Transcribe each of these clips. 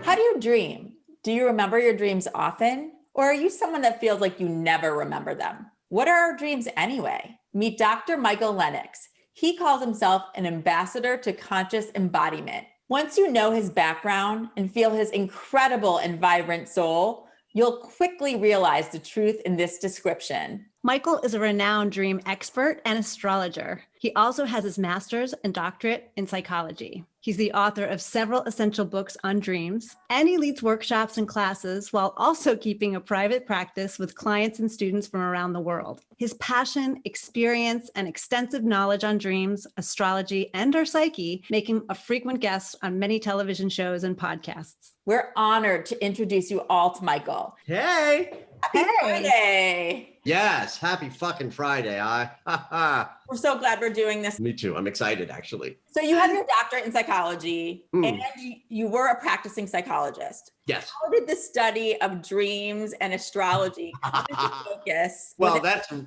How do you dream? Do you remember your dreams often? Or are you someone that feels like you never remember them? What are our dreams anyway? Meet Dr. Michael Lennox. He calls himself an ambassador to conscious embodiment. Once you know his background and feel his incredible and vibrant soul, you'll quickly realize the truth in this description. Michael is a renowned dream expert and astrologer. He also has his master's and doctorate in psychology. He's the author of several essential books on dreams, and he leads workshops and classes while also keeping a private practice with clients and students from around the world. His passion, experience, and extensive knowledge on dreams, astrology, and our psyche make him a frequent guest on many television shows and podcasts. We're honored to introduce you all to Michael. Hey! Happy Friday! Yes, happy fucking Friday. We're so glad we're doing this. Me too. I'm excited, actually. So you have your doctorate in psychology, and you were a practicing psychologist. Yes. How did the study of dreams and astrology come into focus? Well, that's a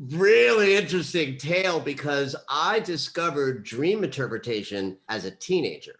really interesting tale because I discovered dream interpretation as a teenager.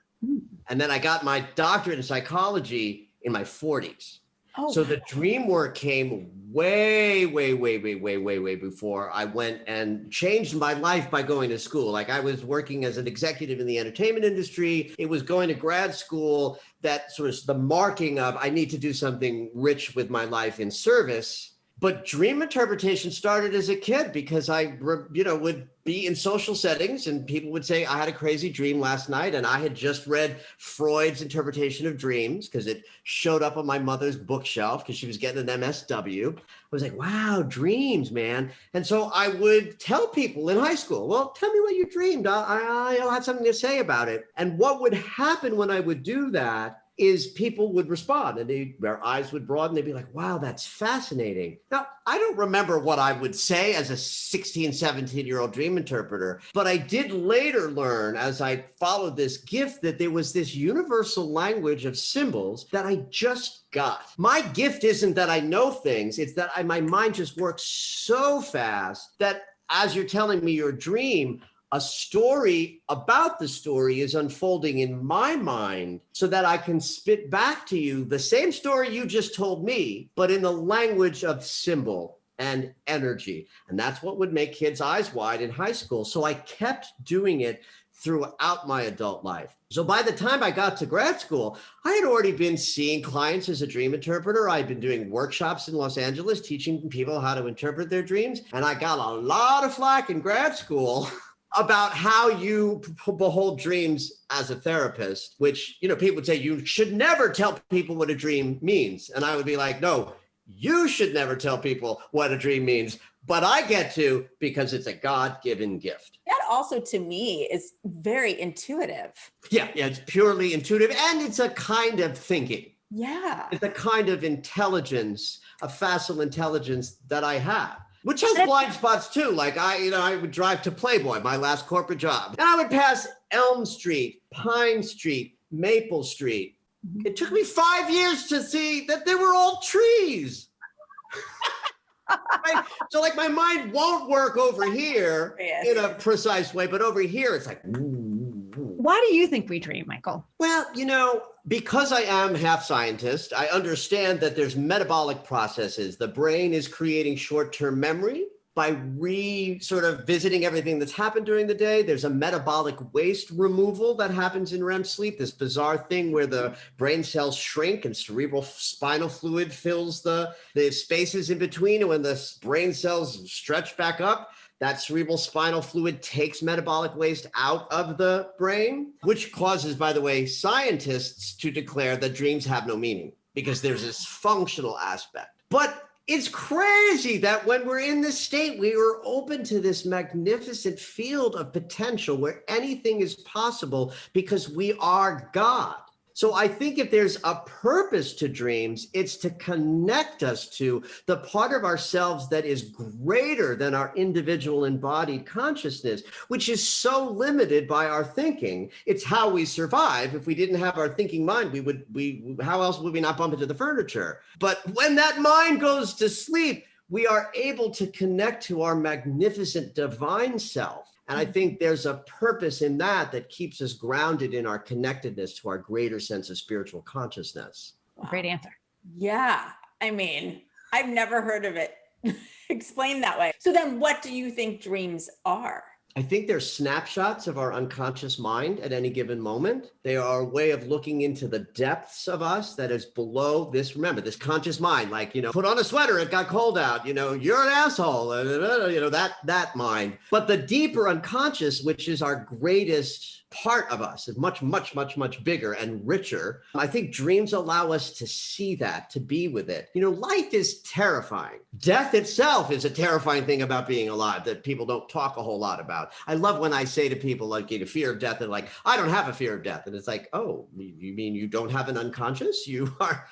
And then I got my doctorate in psychology in my 40s. Oh, so the dream work came way before I went and changed my life by going to school. Like I was working as an executive in the entertainment industry. It was going to grad school that sort of the marking of I need to do something rich with my life in service. But dream interpretation started as a kid because I, would be in social settings and people would say, I had a crazy dream last night. And I had just read Freud's interpretation of dreams because it showed up on my mother's bookshelf because she was getting an MSW. I was like, wow, dreams, man. And so I would tell people in high school, well, tell me what you dreamed. I'll have something to say about it. And what would happen when I would do that is people would respond and their eyes would broaden. They'd be like, wow, that's fascinating. Now, I don't remember what I would say as a 16, 17-year-old dream interpreter, but I did later learn as I followed this gift that there was this universal language of symbols that I just got. My gift isn't that I know things, it's that my mind just works so fast that as you're telling me your dream, a story about the story is unfolding in my mind so that I can spit back to you the same story you just told me, but in the language of symbol and energy. And that's what would make kids' eyes wide in high school. So I kept doing it throughout my adult life. So by the time I got to grad school, I had already been seeing clients as a dream interpreter. I'd been doing workshops in Los Angeles, teaching people how to interpret their dreams. And I got a lot of flack in grad school about how you behold dreams as a therapist, which, people would say you should never tell people what a dream means. And I would be like, no, you should never tell people what a dream means, but I get to because it's a God-given gift. That also to me is very intuitive. Yeah, it's purely intuitive and it's a kind of thinking. Yeah. It's a kind of intelligence, a facile intelligence that I have. Which has blind spots too. Like I would drive to Playboy, my last corporate job, and I would pass Elm Street, Pine Street, Maple Street. It took me 5 years to see that they were all trees. Right? So like my mind won't work over here in a precise way, but over here it's like, why do you think we dream, Michael? Well, because I am half scientist, I understand that there's metabolic processes. The brain is creating short-term memory by sort of visiting everything that's happened during the day. There's a metabolic waste removal that happens in REM sleep, this bizarre thing where the brain cells shrink and cerebral spinal fluid fills the spaces in between. And when the brain cells stretch back up, that cerebral spinal fluid takes metabolic waste out of the brain, which causes, by the way, scientists to declare that dreams have no meaning because there's this functional aspect. But it's crazy that when we're in this state, we are open to this magnificent field of potential where anything is possible because we are God. So I think if there's a purpose to dreams, it's to connect us to the part of ourselves that is greater than our individual embodied consciousness, which is so limited by our thinking. It's how we survive. If we didn't have our thinking mind, how else would we not bump into the furniture? But when that mind goes to sleep, we are able to connect to our magnificent divine self. And I think there's a purpose in that keeps us grounded in our connectedness to our greater sense of spiritual consciousness. Wow. Great answer. Yeah. I mean, I've never heard of it explained that way. So then what do you think dreams are? I think they're snapshots of our unconscious mind at any given moment. They are a way of looking into the depths of us that is below this, remember, this conscious mind, like, put on a sweater, it got cold out, you're an asshole, that mind. But the deeper unconscious, which is our greatest part of us, is much, much, much, much bigger and richer. I think dreams allow us to see that, to be with it. Life is terrifying. Death itself is a terrifying thing about being alive that people don't talk a whole lot about. I love when I say to people, like, fear of death, and like, I don't have a fear of death. And it's like, oh, you mean you don't have an unconscious? You are,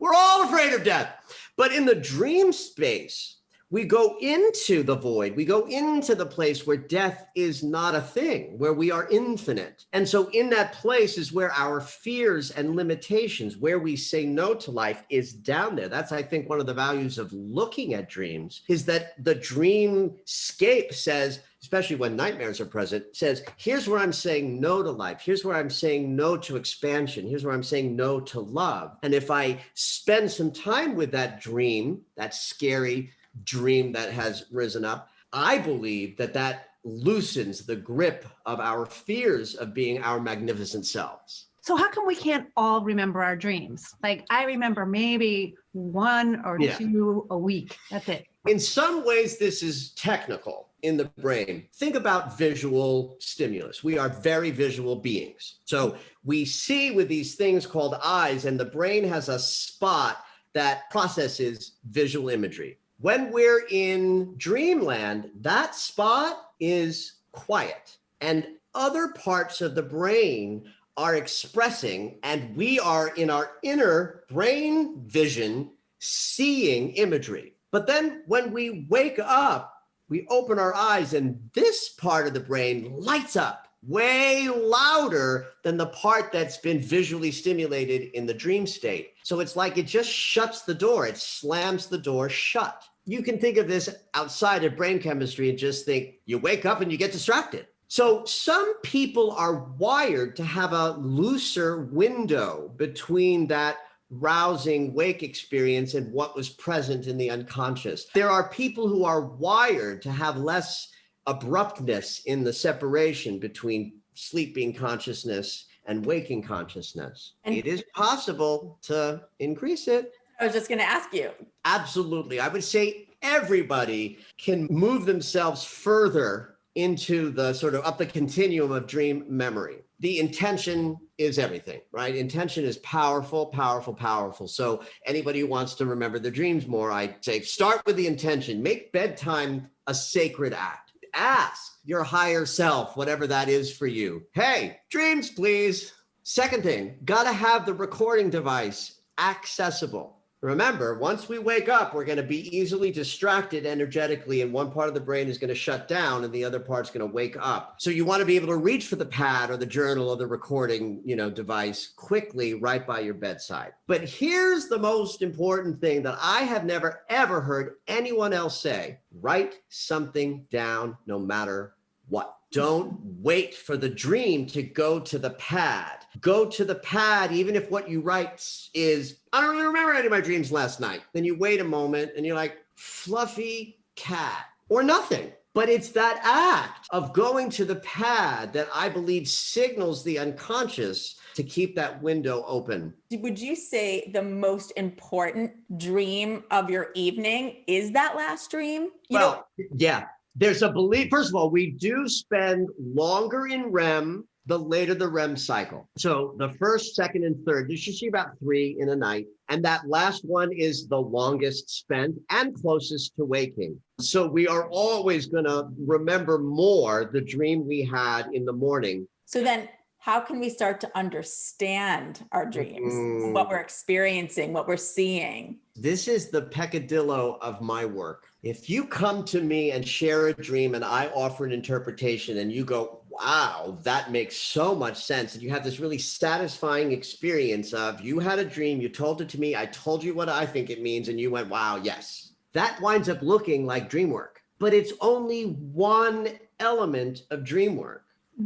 we're all afraid of death. But in the dream space, we go into the void. We go into the place where death is not a thing, where we are infinite. And so in that place is where our fears and limitations, where we say no to life, is down there. That's, I think, one of the values of looking at dreams, is that the dreamscape says, especially when nightmares are present, says, here's where I'm saying no to life. Here's where I'm saying no to expansion. Here's where I'm saying no to love. And if I spend some time with that dream, that scary dream that has risen up, I believe that loosens the grip of our fears of being our magnificent selves. So how come we can't all remember our dreams? Like, I remember maybe one or two a week. That's it. In some ways, this is technical in the brain. Think about visual stimulus. We are very visual beings. So we see with these things called eyes, and the brain has a spot that processes visual imagery. When we're in dreamland, that spot is quiet, and other parts of the brain are expressing, and we are in our inner brain vision seeing imagery. But then when we wake up, we open our eyes, and this part of the brain lights up way louder than the part that's been visually stimulated in the dream state. So it's like it just shuts the door. It slams the door shut. You can think of this outside of brain chemistry and just think you wake up and you get distracted. So some people are wired to have a looser window between that rousing wake experience and what was present in the unconscious. There are people who are wired to have less abruptness in the separation between sleeping consciousness and waking consciousness. And it is possible to increase it. I was just going to ask you. Absolutely. I would say everybody can move themselves further into the sort of up the continuum of dream memory. The intention is everything, right? Intention is powerful, powerful, powerful. So anybody who wants to remember their dreams more, I say start with the intention. Make bedtime a sacred act. Ask your higher self, whatever that is for you. Hey, dreams, please. Second thing, gotta have the recording device accessible. Remember, once we wake up, we're going to be easily distracted energetically, and one part of the brain is going to shut down and the other part's going to wake up. So you want to be able to reach for the pad or the journal or the recording, device quickly right by your bedside. But here's the most important thing that I have never, ever heard anyone else say: write something down no matter what. Don't wait for the dream to go to the pad. Go to the pad, even if what you write is, I don't really remember any of my dreams last night. Then you wait a moment and you're like, fluffy cat, or nothing. But it's that act of going to the pad that I believe signals the unconscious to keep that window open. Would you say the most important dream of your evening is that last dream? Yeah. There's a belief, first of all, we do spend longer in REM the later the REM cycle. So the first, second, and third, you should see about 3 in a night. And that last one is the longest spent and closest to waking. So we are always going to remember more the dream we had in the morning. So then how can we start to understand our dreams, what we're experiencing, what we're seeing? This is the peccadillo of my work. If you come to me and share a dream and I offer an interpretation and you go, wow, that makes so much sense, and you have this really satisfying experience of you had a dream, you told it to me, I told you what I think it means, and you went, wow, yes. That winds up looking like dream work. But it's only one element of dream work.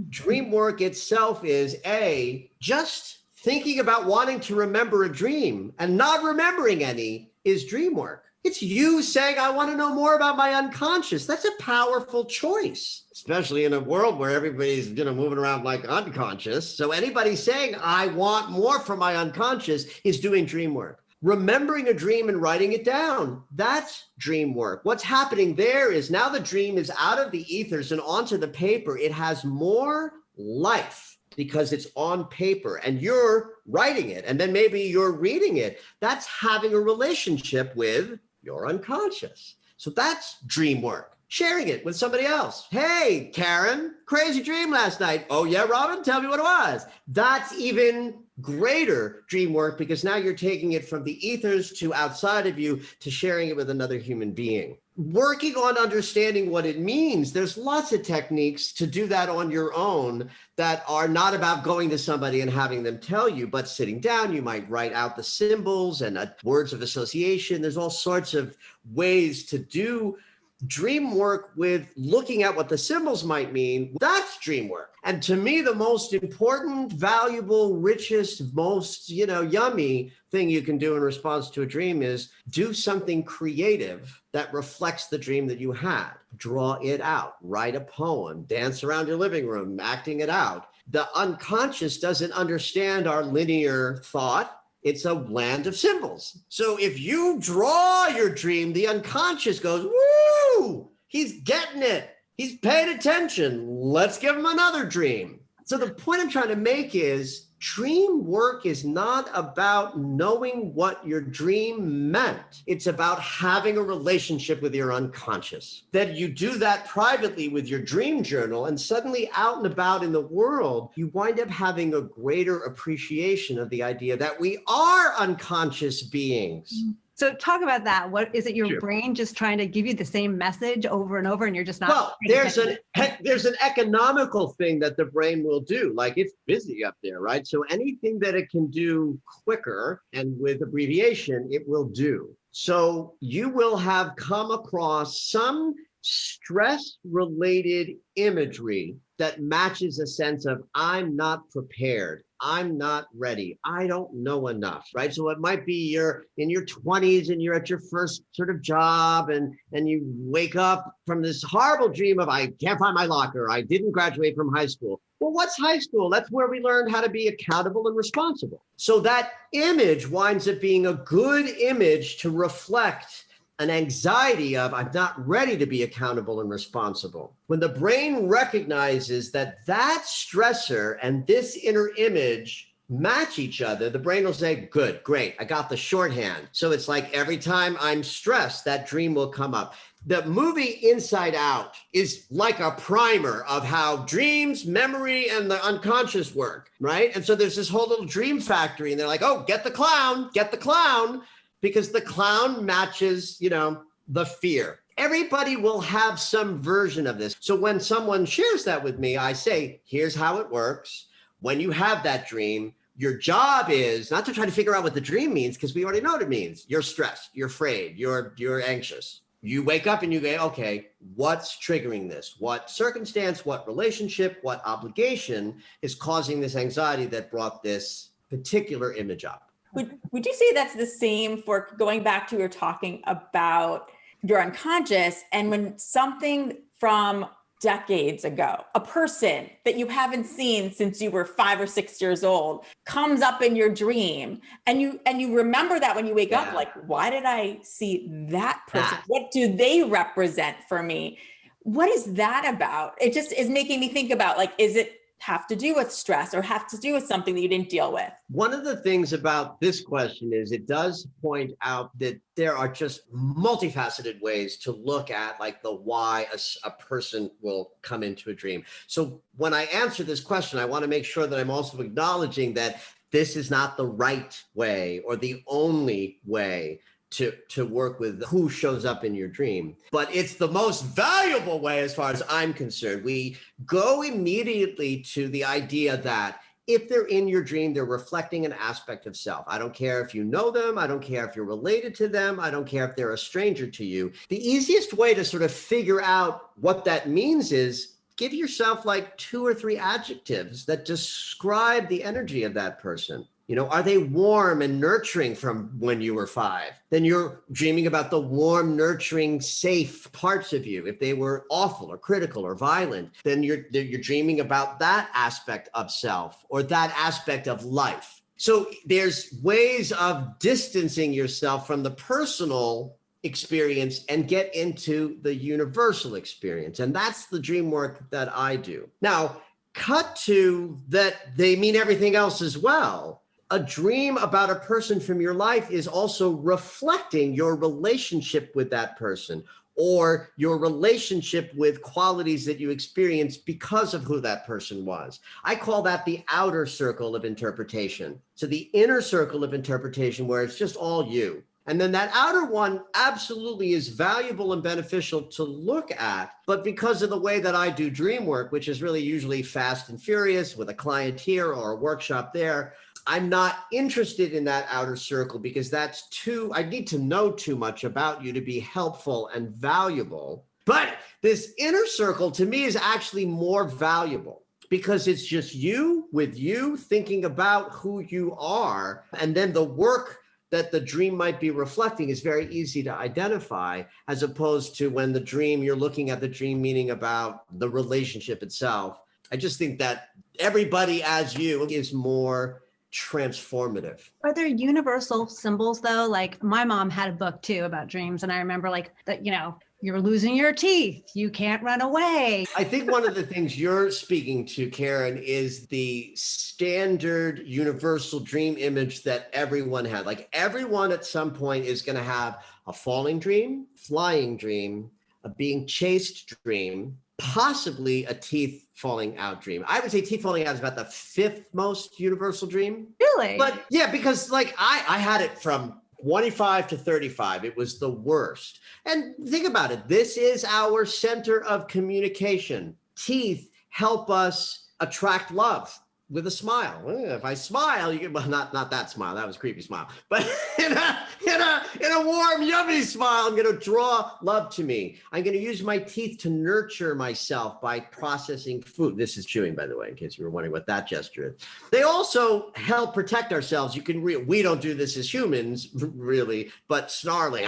Dream work itself is just thinking about wanting to remember a dream and not remembering any is dream work. It's you saying, I want to know more about my unconscious. That's a powerful choice, especially in a world where everybody's, moving around like unconscious. So anybody saying, I want more from my unconscious is doing dream work. Remembering a dream and writing it down, that's dream work. What's happening there is now the dream is out of the ethers and onto the paper. It has more life because it's on paper and you're writing it. And then maybe you're reading it. That's having a relationship with your unconscious. So that's dream work. Sharing it with somebody else. Hey, Karen, crazy dream last night. Oh yeah, Robin, tell me what it was. That's even greater dream work because now you're taking it from the ethers to outside of you to sharing it with another human being. Working on understanding what it means, there's lots of techniques to do that on your own that are not about going to somebody and having them tell you, but sitting down, you might write out the symbols and words of association. There's all sorts of ways to do dream work with looking at what the symbols might mean. That's dream work. And to me, the most important, valuable, richest, most, yummy thing you can do in response to a dream is do something creative that reflects the dream that you had. Draw it out, write a poem, dance around your living room, acting it out. The unconscious doesn't understand our linear thought. It's a land of symbols. So if you draw your dream, the unconscious goes, woo, he's getting it. He's paying attention. Let's give him another dream. So the point I'm trying to make is dream work is not about knowing what your dream meant. It's about having a relationship with your unconscious. That you do that privately with your dream journal and suddenly out and about in the world, you wind up having a greater appreciation of the idea that we are unconscious beings. So talk about that. What is it? Your Sure. brain just trying to give you the same message over and over, and you're just not. Well, there's an economical thing that the brain will do. Like it's busy up there, right? So anything that it can do quicker and with abbreviation, it will do. So you will have come across some stress-related imagery that matches a sense of I'm not prepared. I'm not ready. I don't know enough, right? So it might be you're in your 20s and you're at your first sort of job and you wake up from this horrible dream of I can't find my locker. I didn't graduate from high school. Well, what's high school? That's where we learned how to be accountable and responsible. So that image winds up being a good image to reflect an anxiety of I'm not ready to be accountable and responsible. When the brain recognizes that that stressor and this inner image match each other, the brain will say, good, great, I got the shorthand. So it's like every time I'm stressed, that dream will come up. The movie Inside Out is like a primer of how dreams, memory, and the unconscious work, right? And so there's this whole little dream factory and they're like, oh, get the clown, because the clown matches, the fear. Everybody will have some version of this. So when someone shares that with me, I say, here's how it works. When you have that dream, your job is not to try to figure out what the dream means, because we already know what it means. You're stressed, you're afraid, you're anxious. You wake up and you go, okay, what's triggering this? What circumstance, what relationship, what obligation is causing this anxiety that brought this particular image up? Would you say that's the same for going back to your talking about your unconscious and when something from decades ago, a person that you haven't seen since you were 5 or 6 years old comes up in your dream and you remember that when you wake up, like, why did I see that person? What do they represent for me? What is that about? It just is making me think about, like, is it have to do with stress or have to do with something that you didn't deal with? One of the things about this question is it does point out that there are just multifaceted ways to look at like the why a person will come into a dream. So when I answer this question, I want to make sure that I'm also acknowledging that this is not the right way or the only way to work with who shows up in your dream. But it's the most valuable way as far as I'm concerned. We go immediately to the idea that if they're in your dream, they're reflecting an aspect of self. I don't care if you know them. I don't care if you're related to them. I don't care if they're a stranger to you. The easiest way to sort of figure out what that means is give yourself like 2 or 3 adjectives that describe the energy of that person. You know, are they warm and nurturing from when you were 5? Then you're dreaming about the warm, nurturing, safe parts of you. If they were awful or critical or violent, then you're dreaming about that aspect of self or that aspect of life. So there's ways of distancing yourself from the personal experience and get into the universal experience. And that's the dream work that I do. Now, cut to that they mean everything else as well. A dream about a person from your life is also reflecting your relationship with that person or your relationship with qualities that you experienced because of who that person was. I call that the outer circle of interpretation. So the inner circle of interpretation where it's just all you. And then that outer one absolutely is valuable and beneficial to look at. But because of the way that I do dream work, which is really usually fast and furious with a client here or a workshop there, I'm not interested in that outer circle because that's I need to know too much about you to be helpful and valuable. But this inner circle to me is actually more valuable because it's just you with you thinking about who you are. And then the work that the dream might be reflecting is very easy to identify, as opposed to when the dream, you're looking at the dream meaning about the relationship itself. I just think that everybody as you is more transformative. Are there universal symbols though? Like my mom had a book too about dreams, and I remember like that, you know, you're losing your teeth, you can't run away. I think one of the things you're speaking to, Karen, is the standard universal dream image that everyone had. Like everyone at some point is going to have a falling dream, flying dream, a being chased dream, possibly a teeth falling out dream. I would say teeth falling out is about the 5th most universal dream. Really? But yeah, because like I had it from 25 to 35. It was the worst. And think about it. This is our center of communication. Teeth help us attract love with a smile. If I smile, you get, well, not that smile. That was a creepy smile. But in a warm, yummy smile, I'm going to draw love to me. I'm going to use my teeth to nurture myself by processing food. This is chewing, by the way, in case you were wondering what that gesture is. They also help protect ourselves. You can we don't do this as humans, really, but snarling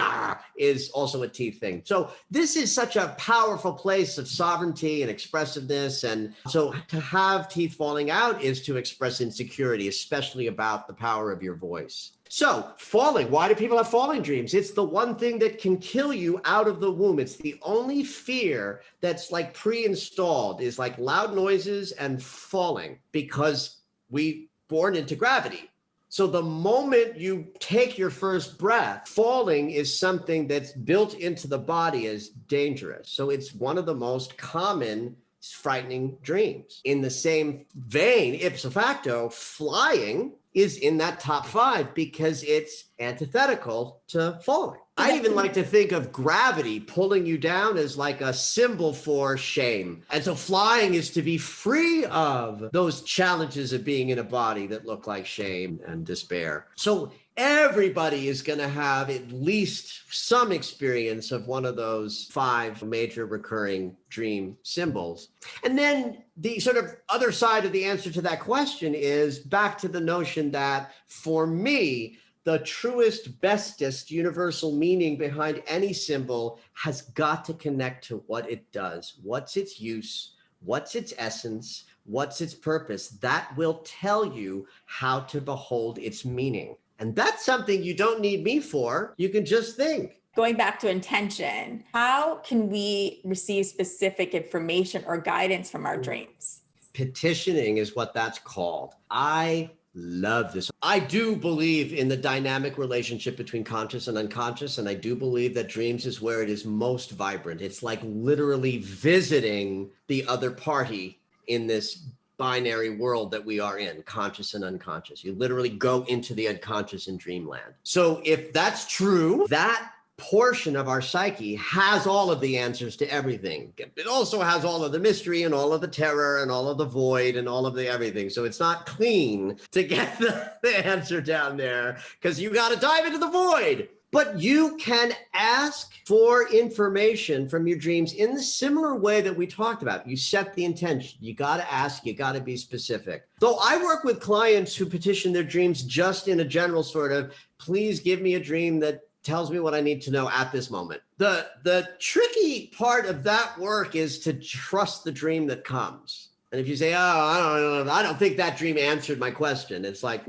is also a teeth thing. So this is such a powerful place of sovereignty and expressiveness. And so to have teeth falling out is to express insecurity, especially about the power of your voice. So falling, why do people have falling dreams? It's the one thing that can kill you out of the womb. It's the only fear that's like pre-installed is like loud noises and falling because we born into gravity. So the moment you take your first breath, falling is something that's built into the body as dangerous. So it's one of the most common frightening dreams. In the same vein, ipso facto, flying is in that top 5 because it's antithetical to falling. I even like to think of gravity pulling you down as like a symbol for shame. And so flying is to be free of those challenges of being in a body that look like shame and despair. So everybody is going to have at least some experience of one of those 5 major recurring dream symbols. And then the sort of other side of the answer to that question is back to the notion that for me, the truest, bestest universal meaning behind any symbol has got to connect to what it does. What's its use? What's its essence? What's its purpose? That will tell you how to behold its meaning. And that's something you don't need me for. You can just think. Going back to intention, how can we receive specific information or guidance from our dreams? Petitioning is what that's called. I love this. I do believe in the dynamic relationship between conscious and unconscious. And I do believe that dreams is where it is most vibrant. It's like literally visiting the other party in this binary world that we are in, conscious and unconscious. You literally go into the unconscious in dreamland. So if that's true, that portion of our psyche has all of the answers to everything. It also has all of the mystery and all of the terror and all of the void and all of the everything. So it's not clean to get the answer down there because you got to dive into the void. But you can ask for information from your dreams in the similar way that we talked about. You set the intention. You got to ask. You got to be specific. Though I work with clients who petition their dreams just in a general sort of, please give me a dream that tells me what I need to know at this moment. The tricky part of that work is to trust the dream that comes. And if you say, oh, I don't think that dream answered my question, it's like,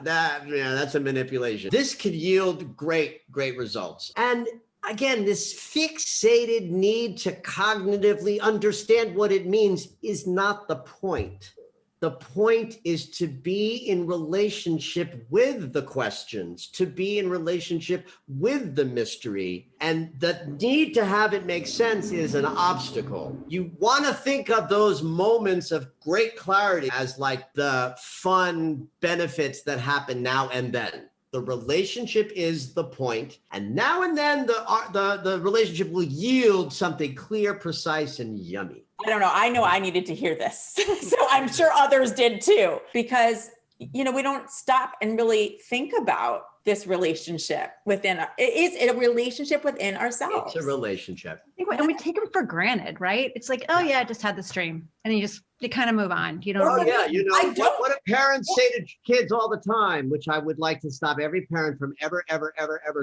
that's a manipulation. This could yield great results. And again, this fixated need to cognitively understand what it means is not the point. The point is to be in relationship with the questions, to be in relationship with the mystery. And the need to have it make sense is an obstacle. You want to think of those moments of great clarity as like the fun benefits that happen now and then. The relationship is the point, and now and then the relationship will yield something clear, precise, and yummy. I don't know. I know I needed to hear this. So I'm sure others did too, because, we don't stop and really think about this relationship within, it's a relationship within ourselves. It's a relationship. And we take them for granted, right? It's like, oh yeah, I just had this dream. And you kind of move on. You don't. Oh yeah, what do parents say to kids all the time, which I would like to stop every parent from ever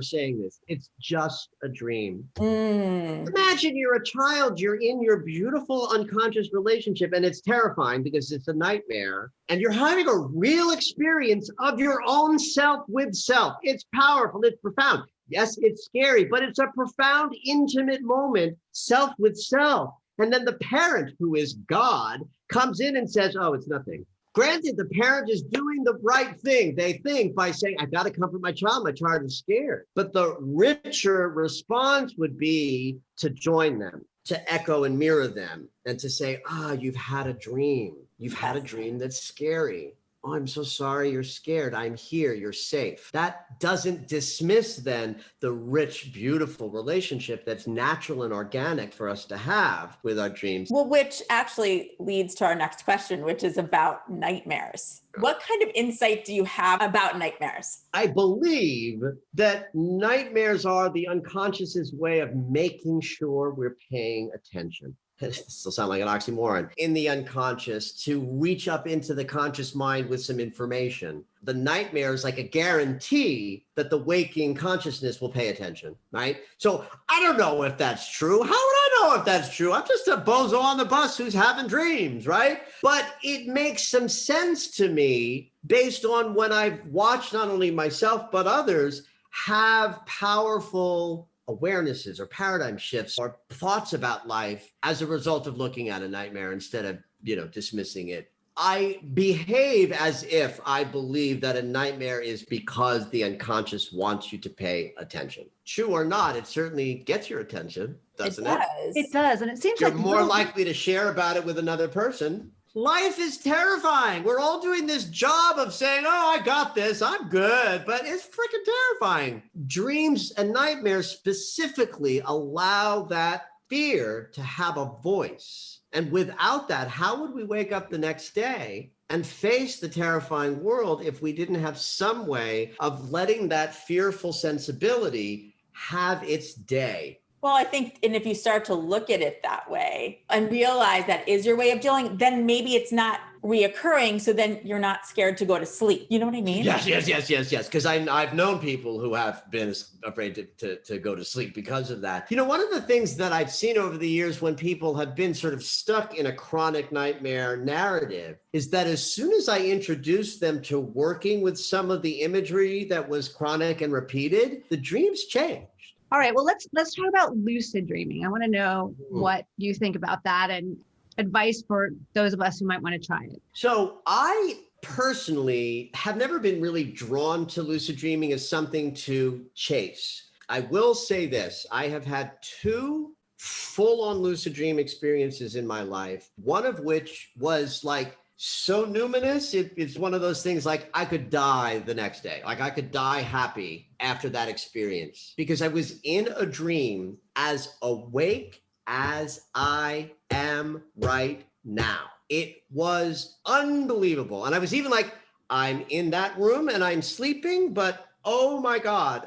saying this. It's just a dream. Imagine you're a child, you're in your beautiful unconscious relationship, and it's terrifying because it's a nightmare, and you're having a real experience of your own self with self. It's powerful, it's profound. Yes, it's scary, but it's a profound, intimate moment, self with self. And then the parent, who is God, comes in and says, oh, it's nothing. Granted, the parent is doing the right thing, they think, by saying, I got to comfort my child is scared. But the richer response would be to join them, to echo and mirror them, and to say, you've had a dream. You've had a dream that's scary. Oh, I'm so sorry you're scared. I'm here. You're safe. That doesn't dismiss then the rich, beautiful relationship that's natural and organic for us to have with our dreams. Well, which actually leads to our next question, which is about nightmares. What kind of insight do you have about nightmares? I believe that nightmares are the unconscious's way of making sure we're paying attention. This will sound like an oxymoron. In the unconscious, to reach up into the conscious mind with some information. The nightmare is like a guarantee that the waking consciousness will pay attention, right? So I don't know if that's true. How would I know if that's true? I'm just a bozo on the bus who's having dreams, right? But it makes some sense to me based on when I've watched not only myself, but others have powerful awarenesses or paradigm shifts or thoughts about life as a result of looking at a nightmare instead of, dismissing it. I behave as if I believe that a nightmare is because the unconscious wants you to pay attention. True or not, it certainly gets your attention, doesn't it? It does. And it seems you're like more likely to share about it with another person. Life is terrifying. We're all doing this job of saying, oh, I got this, I'm good, but it's freaking terrifying. Dreams and nightmares specifically allow that fear to have a voice. And without that, how would we wake up the next day and face the terrifying world if we didn't have some way of letting that fearful sensibility have its day? Well, I think, and if you start to look at it that way and realize that is your way of dealing, then maybe it's not reoccurring. So then you're not scared to go to sleep. You know what I mean? Yes. Because I've known people who have been afraid to go to sleep because of that. One of the things that I've seen over the years when people have been sort of stuck in a chronic nightmare narrative is that as soon as I introduced them to working with some of the imagery that was chronic and repeated, the dreams changed. All right, well, let's talk about lucid dreaming. I want to know what you think about that and advice for those of us who might want to try it. So I personally have never been really drawn to lucid dreaming as something to chase. I will say this, I have had 2 full-on lucid dream experiences in my life, one of which was like so numinous, it's one of those things like I could die the next day. Like I could die happy after that experience because I was in a dream as awake as I am right now. It was unbelievable. And I was even like, I'm in that room and I'm sleeping, but oh my God,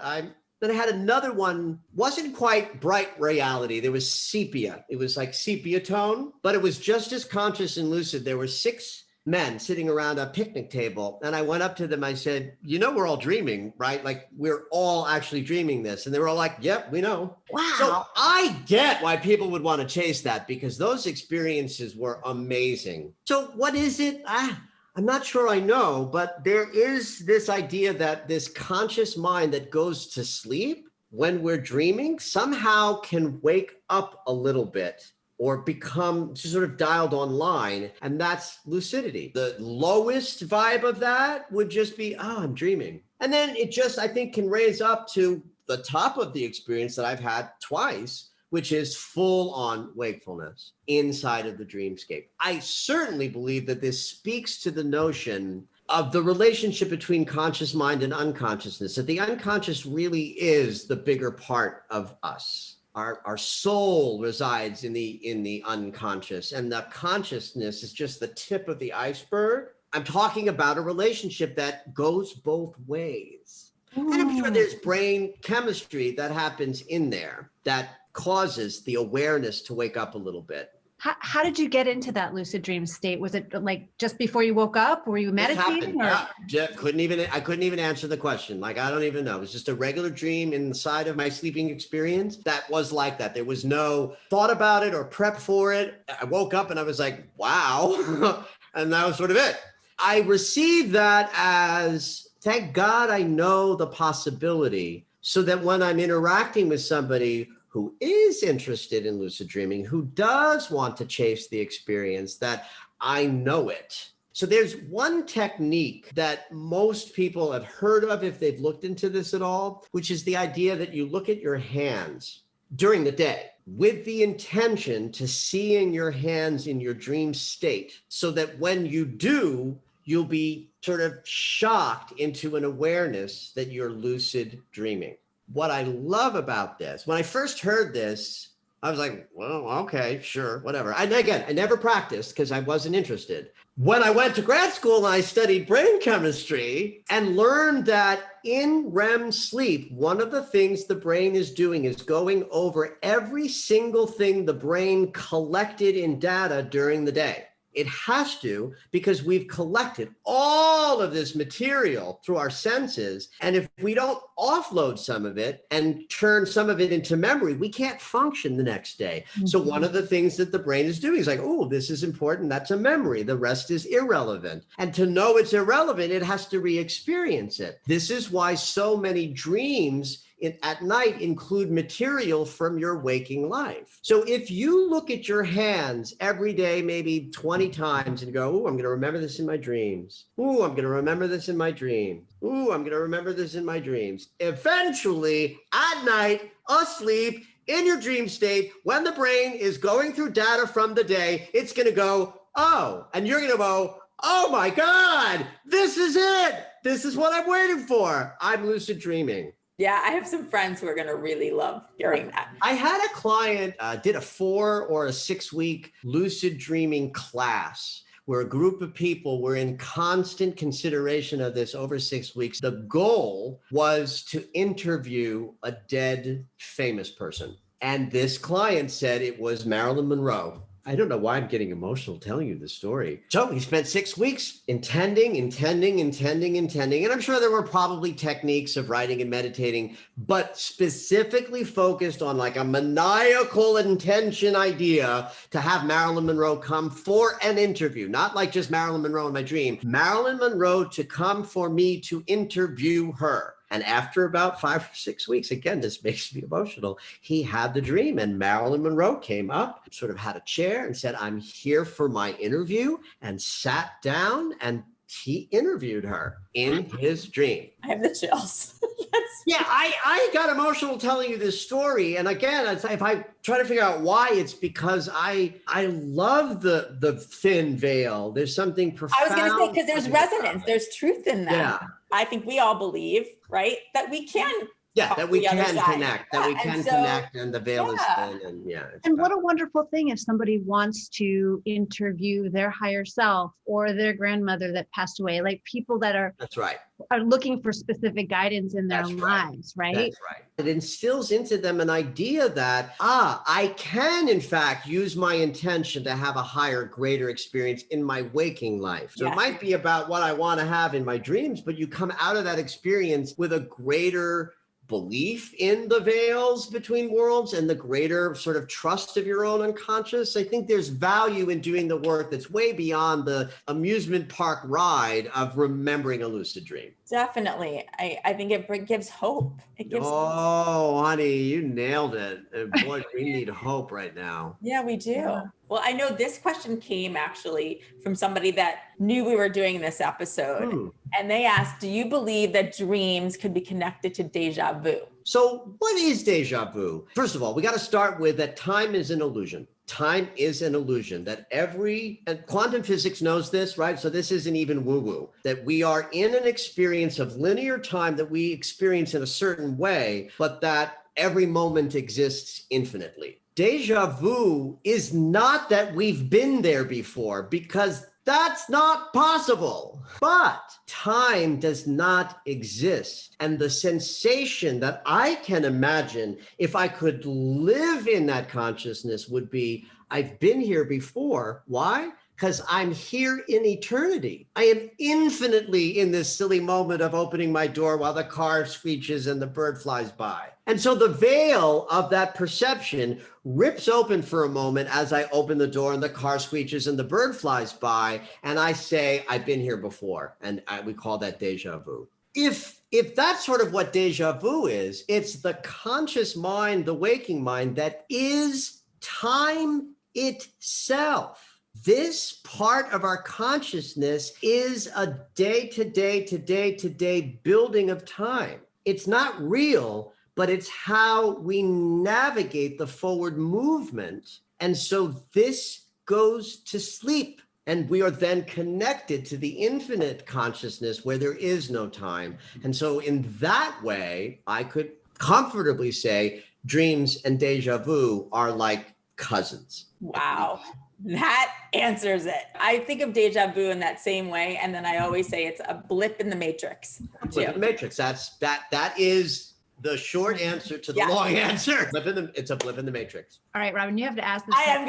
then I had another one, wasn't quite bright reality. There was sepia. It was like sepia tone, but it was just as conscious and lucid. There were 6 men sitting around a picnic table. And I went up to them. I said, you know, we're all dreaming, right? Like we're all actually dreaming this. And they were all like, yep, we know. Wow. So I get why people would want to chase that, because those experiences were amazing. So what is it? I'm not sure I know, but there is this idea that this conscious mind that goes to sleep when we're dreaming somehow can wake up a little bit or become sort of dialed online. And that's lucidity. The lowest vibe of that would just be, oh, I'm dreaming. And then it just, I think, can raise up to the top of the experience that I've had twice, which is full on wakefulness inside of the dreamscape. I certainly believe that this speaks to the notion of the relationship between conscious mind and unconsciousness, that the unconscious really is the bigger part of us. Our soul resides in the unconscious, and the consciousness is just the tip of the iceberg. I'm talking about a relationship that goes both ways. And I'm sure there's brain chemistry that happens in there that causes the awareness to wake up a little bit. How did you get into that lucid dream state? Was it like just before you woke up? Were you meditating? I couldn't even answer the question. Like, I don't even know. It was just a regular dream inside of my sleeping experience that was like that. There was no thought about it or prep for it. I woke up and I was like, wow. And that was sort of it. I received that as, thank God I know the possibility, so that when I'm interacting with somebody who is interested in lucid dreaming, who does want to chase the experience, that I know it. So there's one technique that most people have heard of if they've looked into this at all, which is the idea that you look at your hands during the day with the intention to seeing your hands in your dream state, so that when you do, you'll be sort of shocked into an awareness that you're lucid dreaming. What I love about this, when I first heard this, I was like, well, okay, sure, whatever. And again, I never practiced because I wasn't interested. When I went to grad school and I studied brain chemistry and learned that in REM sleep, one of the things the brain is doing is going over every single thing the brain collected in data during the day. It has to, because we've collected all of this material through our senses. And if we don't offload some of it and turn some of it into memory, we can't function the next day. Mm-hmm. So one of the things that the brain is doing is like, oh, this is important. That's a memory. The rest is irrelevant. And to know it's irrelevant, it has to re-experience it. This is why so many dreams at night include material from your waking life. So if you look at your hands every day, maybe 20 times, and go, oh, I'm going to remember this in my dreams. Oh, I'm going to remember this in my dreams. Oh, I'm going to remember this in my dreams. Eventually, at night, asleep, in your dream state, when the brain is going through data from the day, it's going to go, oh, and you're going to go, oh my God, this is it. This is what I'm waiting for. I'm lucid dreaming. Yeah, I have some friends who are going to really love hearing that. I had a client did a 4 or a 6 week lucid dreaming class where a group of people were in constant consideration of this over 6 weeks. The goal was to interview a dead famous person. And this client said it was Marilyn Monroe. I don't know why I'm getting emotional telling you this story. So he spent 6 weeks intending. And I'm sure there were probably techniques of writing and meditating, but specifically focused on like a maniacal intention idea to have Marilyn Monroe come for an interview, not like just Marilyn Monroe in my dream, Marilyn Monroe to come for me to interview her. And after about 5 or 6 weeks, again, this makes me emotional, he had the dream, and Marilyn Monroe came up, sort of had a chair and said, I'm here for my interview, and sat down, and he interviewed her in his dream. I have the chills. Yes. Yeah, I got emotional telling you this story. And again, if I try to figure out why, it's because I love the thin veil. There's something profound. I was going to say, because there's resonance, there's truth in that. Yeah. I think we all believe, right, that we can Yeah, that we the other can side. connect, that Yeah, we and can so- connect, and the veil is Yeah. thin, and yeah. it's And what a powerful. wonderful thing if somebody wants to interview their higher self or their grandmother that passed away, like people that are That's right. looking for specific guidance in their That's right. lives, right? That's right. It instills into them an idea that, I can, in fact, use my intention to have a higher, greater experience in my waking life. So Yes. it might be about what I want to have in my dreams, but you come out of that experience with a greater belief in the veils between worlds and the greater sort of trust of your own unconscious. I think there's value in doing the work that's way beyond the amusement park ride of remembering a lucid dream. Definitely. I think it gives hope. It gives Oh, honey, you nailed it. And boy, we need hope right now. Yeah, we do. Yeah. Well, I know this question came actually from somebody that knew we were doing this episode. And they asked, do you believe that dreams could be connected to deja vu? So what is deja vu? First of all, we got to start with that time is an illusion. Time is an illusion that and quantum physics knows this, right? So this isn't even woo-woo, that we are in an experience of linear time that we experience in a certain way, but that every moment exists infinitely. Deja vu is not that we've been there before, because that's not possible. But time does not exist. And the sensation that I can imagine if I could live in that consciousness would be, I've been here before. Why? Because I'm here in eternity. I am infinitely in this silly moment of opening my door while the car screeches and the bird flies by. And so the veil of that perception rips open for a moment as I open the door and the car screeches and the bird flies by. And I say, I've been here before. And we call that deja vu. If that's sort of what deja vu is, it's the conscious mind, the waking mind that is time itself. This part of our consciousness is a day-to-day building of time. It's not real, but it's how we navigate the forward movement. And so this goes to sleep. And we are then connected to the infinite consciousness where there is no time. And so in that way, I could comfortably say dreams and deja vu are like cousins. Wow. That answers it. I think of deja vu in that same way. And then I always say it's a blip in the matrix. Blip in the matrix. That is the short answer to the long answer. It's a blip in the matrix. All right, Robin, you have to ask this. I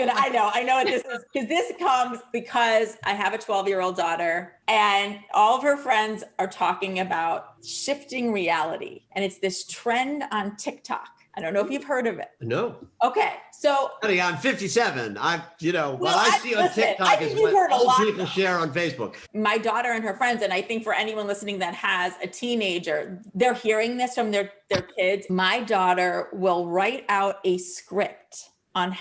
know what this is, because this comes because I have a 12-year-old daughter and all of her friends are talking about shifting reality. And it's this trend on TikTok. I don't know if you've heard of it. No. Okay. So Honey, I'm 57. What I see on listen, TikTok is you've what heard a old lot, people though. share on Facebook. My daughter and her friends, and I think for anyone listening that has a teenager, they're hearing this from their kids. My daughter will write out a script on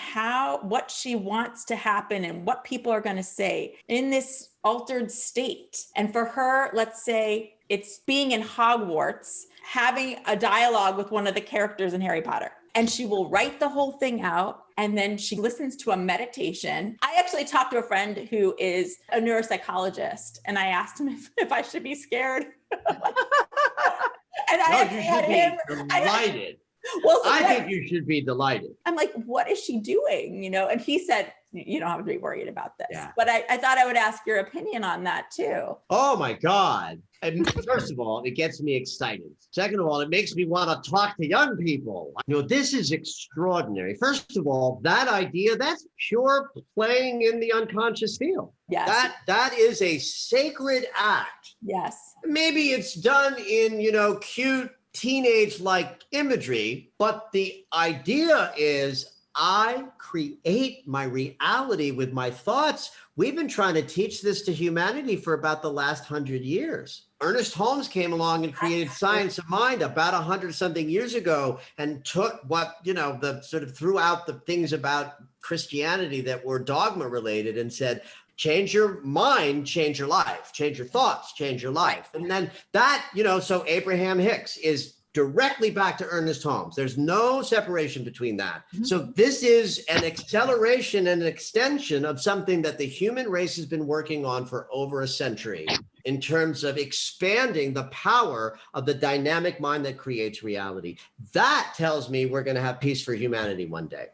what she wants to happen and what people are going to say in this altered state. And for her, let's say it's being in Hogwarts, having a dialogue with one of the characters in Harry Potter. And she will write the whole thing out. And then she listens to a meditation. I actually talked to a friend who is a neuropsychologist. And I asked him if I should be scared. And You should be delighted. I think you should be delighted. I'm like, what is she doing? And he said, you don't have to be worried about this. Yeah. But I thought I would ask your opinion on that too. Oh my God. And first of all, it gets me excited. Second of all, it makes me want to talk to young people. This is extraordinary. First of all, that idea, that's pure playing in the unconscious field. Yes. That is a sacred act. Yes. Maybe it's done in, cute teenage-like imagery, but the idea is I create my reality with my thoughts. We've been trying to teach this to humanity for about the last 100 years. Ernest Holmes came along and created Science of Mind about 100-something years ago and took what, threw out the things about Christianity that were dogma related and said, change your mind, change your life, change your thoughts, change your life. And then that, so Abraham Hicks is directly back to Ernest Holmes. There's no separation between that. So this is an acceleration and an extension of something that the human race has been working on for over a century in terms of expanding the power of the dynamic mind that creates reality. That tells me we're going to have peace for humanity one day.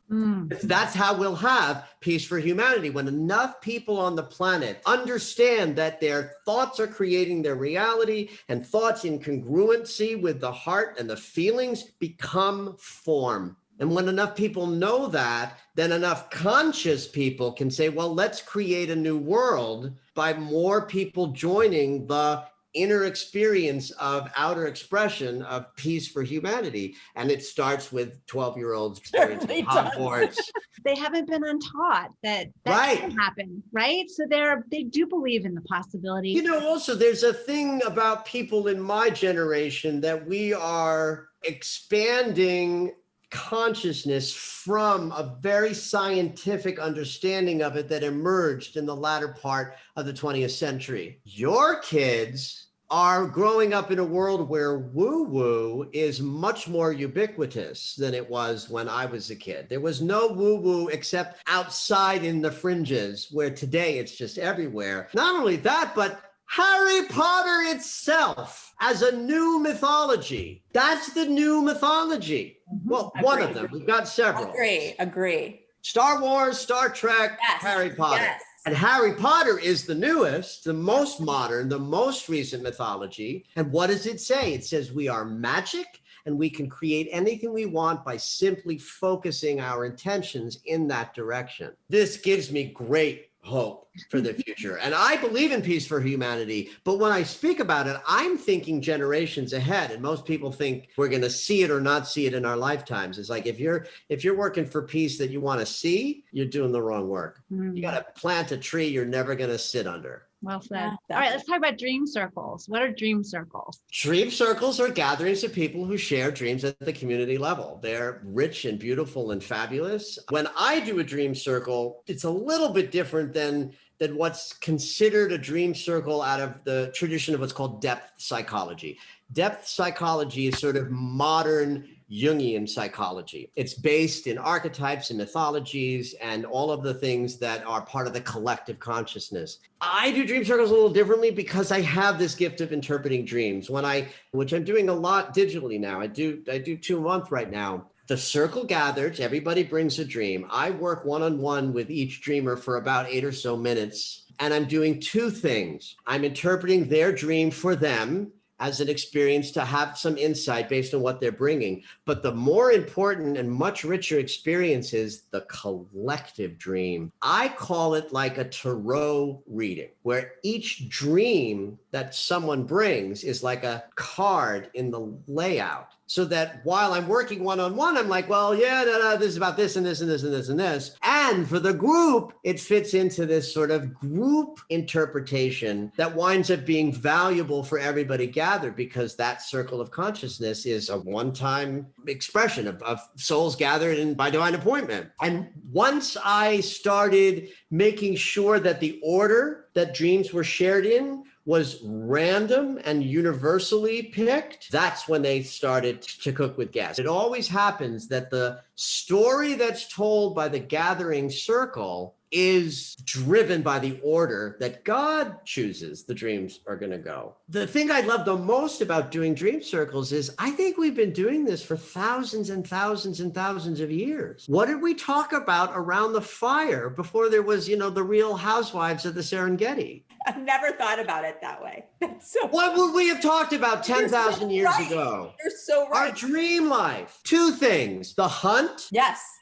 That's how we'll have peace for humanity, when enough people on the planet understand that their thoughts are creating their reality, and thoughts in congruency with the heart and the feelings become form. And when enough people know that, then enough conscious people can say, well, let's create a new world by more people joining the inner experience of outer expression of peace for humanity. And it starts with 12-year-olds experiencing Hogwarts. They haven't been untaught that can happen, right? So they do believe in the possibility. You know, also there's a thing about people in my generation that we are expanding consciousness from a very scientific understanding of it that emerged in the latter part of the 20th century. Your kids are growing up in a world where woo-woo is much more ubiquitous than it was when I was a kid. There was no woo-woo except outside in the fringes, where today it's just everywhere. Not only that, but Harry Potter itself as a new mythology. That's the new mythology. Well, one of them. We've got several. Agree. Star Wars, Star Trek, Harry Potter. Yes. And Harry Potter is the newest, the most modern, the most recent mythology. And what does it say? It says we are magic and we can create anything we want by simply focusing our intentions in that direction. This gives me great hope for the future. And I believe in peace for humanity. But when I speak about it, I'm thinking generations ahead. And most people think we're going to see it or not see it in our lifetimes. It's like, if you're working for peace that you want to see, you're doing the wrong work. You got to plant a tree you're never going to sit under. Well said. All right, let's talk about dream circles. What are dream circles? Dream circles are gatherings of people who share dreams at the community level. They're rich and beautiful and fabulous. When I do a dream circle, it's a little bit different than what's considered a dream circle out of the tradition of what's called depth psychology. Depth psychology is sort of modern Jungian psychology. It's based in archetypes and mythologies and all of the things that are part of the collective consciousness. I do dream circles a little differently because I have this gift of interpreting dreams. Which I'm doing a lot digitally now. I do 2 a month right now. The circle gathers, everybody brings a dream. I work one-on-one with each dreamer for about 8 or so minutes. And I'm doing 2 things. I'm interpreting their dream for them as an experience to have some insight based on what they're bringing. But the more important and much richer experience is the collective dream. I call it like a tarot reading, where each dream that someone brings is like a card in the layout. So that while I'm working one-on-one, I'm like, well, this is about this and this and this and this and this. And for the group, it fits into this sort of group interpretation that winds up being valuable for everybody gathered, because that circle of consciousness is a one-time expression of souls gathered in by divine appointment. And once I started making sure that the order that dreams were shared in was random and universally picked, that's when they started to cook with gas. It always happens that the story that's told by the gathering circle is driven by the order that God chooses the dreams are going to go. The thing I love the most about doing dream circles is I think we've been doing this for thousands and thousands and thousands of years. What did we talk about around the fire before there was, the Real Housewives of the Serengeti? I've never thought about it that way. So what would we have talked about 10,000 years ago? You're so right. Our dream life. 2 things, the hunt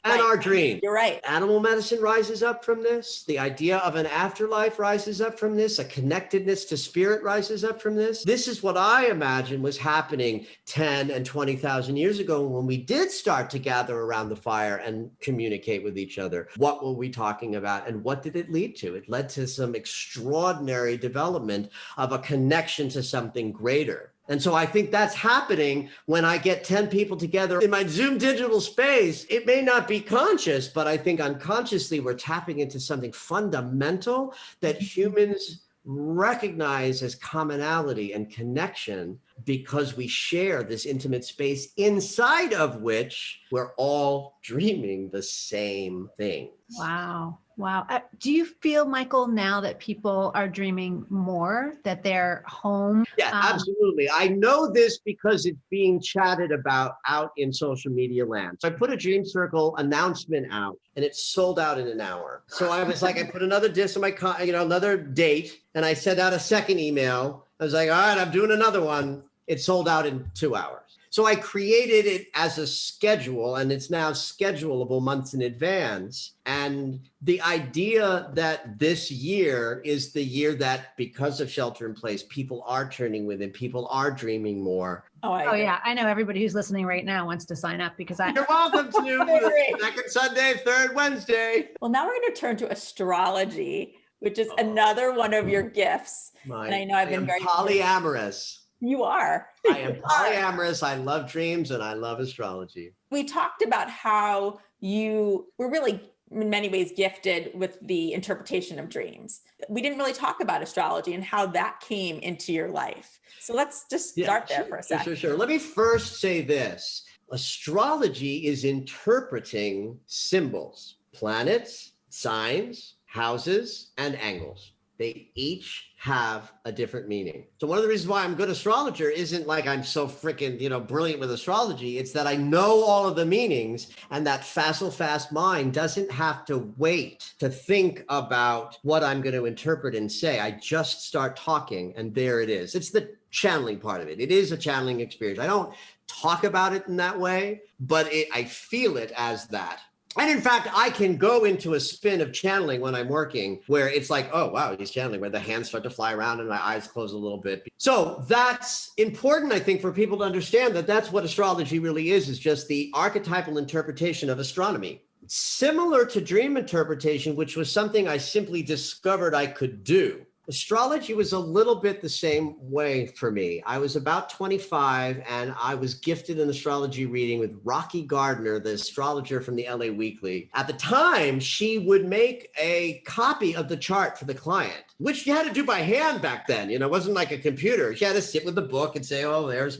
and our dream. You're right. Animal medicine rises up from this. The idea of an afterlife rises up from this. A connectedness to spirit rises up from this. This is what I imagine was happening 10 and 20,000 years ago when we did start to gather around the fire and communicate with each other. What were we talking about and what did it lead to? It led to some extraordinary development of a connection to something greater. And so I think that's happening when I get 10 people together in my Zoom digital space. It may not be conscious, but I think unconsciously we're tapping into something fundamental that humans recognize as commonality and connection because we share this intimate space inside of which we're all dreaming the same things. Wow. Wow. Do you feel, Michael, now that people are dreaming more, that they're home? Yeah, absolutely. I know this because it's being chatted about out in social media land. So I put a Dream Circle announcement out and it sold out in an hour. So I was like, I put another disc on my, another date, and I sent out a second email. I was like, all right, I'm doing another one. It sold out in 2 hours. So I created it as a schedule, and it's now schedulable months in advance. And the idea that this year is the year that, because of shelter in place, people are turning within, people are dreaming more. Oh yeah, I know everybody who's listening right now wants to sign up because You're welcome to. Second Sunday, third Wednesday. Well, now we're going to turn to astrology, which is another one of your gifts. And I know I've been very polyamorous. You are. I am polyamorous. I love dreams and I love astrology. We talked about how you were really, in many ways, gifted with the interpretation of dreams. We didn't really talk about astrology and how that came into your life. So let's just start there for a second. Sure. Let me first say this. Astrology is interpreting symbols, planets, signs, houses, and angles. They each have a different meaning. So one of the reasons why I'm a good astrologer isn't like I'm so freaking, brilliant with astrology. It's that I know all of the meanings, and that facile fast mind doesn't have to wait to think about what I'm going to interpret and say. I just start talking and there it is. It's the channeling part of it. It is a channeling experience. I don't talk about it in that way, but I feel it as that. And in fact, I can go into a spin of channeling when I'm working where it's like, oh, wow, he's channeling, where the hands start to fly around and my eyes close a little bit. So that's important, I think, for people to understand that that's what astrology really is just the archetypal interpretation of astronomy. Similar to dream interpretation, which was something I simply discovered I could do. Astrology was a little bit the same way for me. I was about 25 and I was gifted an astrology reading with Rocky Gardner, the astrologer from the LA Weekly. At the time, she would make a copy of the chart for the client, which you had to do by hand back then. It wasn't like a computer. She had to sit with the book and say, oh, there's.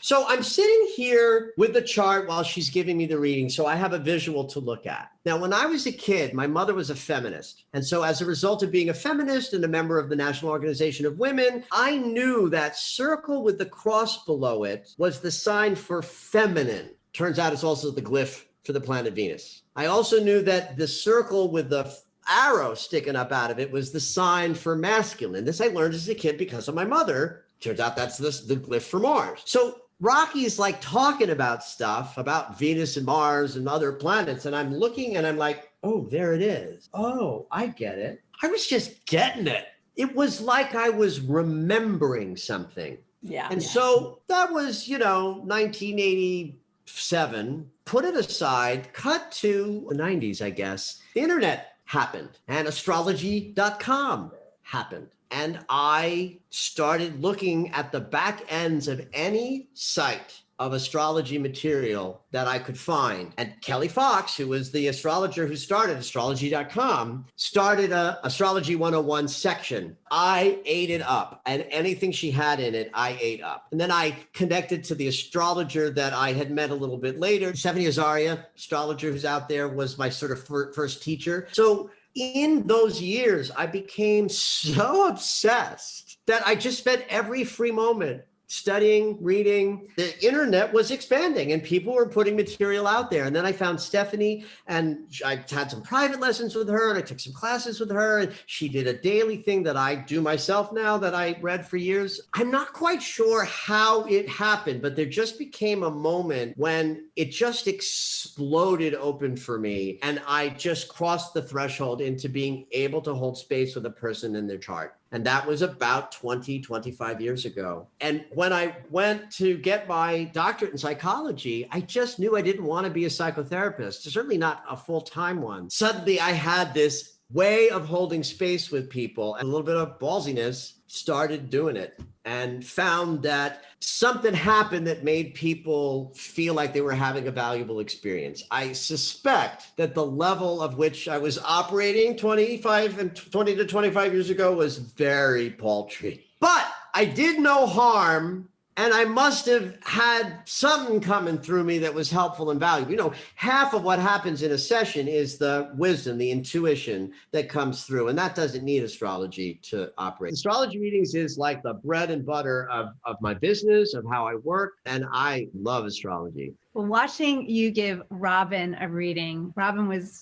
So I'm sitting here with the chart while she's giving me the reading. So I have a visual to look at. Now, when I was a kid, my mother was a feminist. And so as a result of being a feminist and a member of the National Organization of Women, I knew that circle with the cross below it was the sign for feminine. Turns out it's also the glyph for the planet Venus. I also knew that the circle with the arrow sticking up out of it was the sign for masculine. This I learned as a kid because of my mother. Turns out that's the glyph for Mars. So Rocky's like talking about stuff about Venus and Mars and other planets. And I'm looking and I'm like, oh, there it is. Oh, I get it. I was just getting it. It was like I was remembering something. Yeah. And so that was, 1987. Put it aside, cut to the 90s, I guess. The internet happened and astrology.com happened. And I started looking at the back ends of any site of astrology material that I could find. And Kelly Fox, who was the astrologer who started astrology.com, started a Astrology 101 section. I ate it up, and anything she had in it, I ate up. And then I connected to the astrologer that I had met a little bit later. Stephanie Azaria, astrologer who's out there, was my sort of first teacher. So in those years, I became so obsessed that I just spent every free moment studying, reading. The internet was expanding and people were putting material out there. And then I found Stephanie and I had some private lessons with her and I took some classes with her. And she did a daily thing that I do myself now that I read for years. I'm not quite sure how it happened, but there just became a moment when it just exploded open for me. And I just crossed the threshold into being able to hold space with a person in their chart. And that was about 25 years ago. And when I went to get my doctorate in psychology, I just knew I didn't want to be a psychotherapist, certainly not a full-time one. Suddenly I had this way of holding space with people and a little bit of ballsiness, started doing it and found that something happened that made people feel like they were having a valuable experience. I suspect that the level of which I was operating 20 to 25 years ago was very paltry. But I did no harm And I must have had something coming through me that was helpful and valuable. You know, half of what happens in a session is the wisdom, the intuition that comes through. And that doesn't need astrology to operate. Astrology readings is like the bread and butter of my business, of how I work. And I love astrology. Well, watching you give Robin a reading,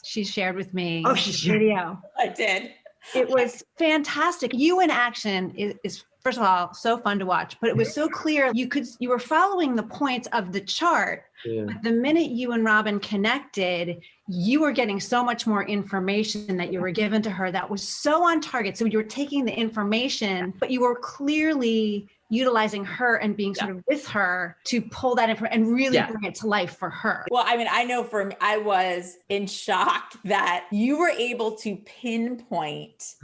she shared with me Oh, a video. I did. It was fantastic. You in action is first of all, so fun to watch, but it was so clear. You were following the points of the chart. Yeah. But the minute you and Robin connected, you were getting so much more information that you were given to her that was so on target. So you were taking the information, but you were clearly utilizing her and being sort of with her to pull that information and really bring it to life for her. Well, I mean, I know for me, I was in shock that you were able to pinpoint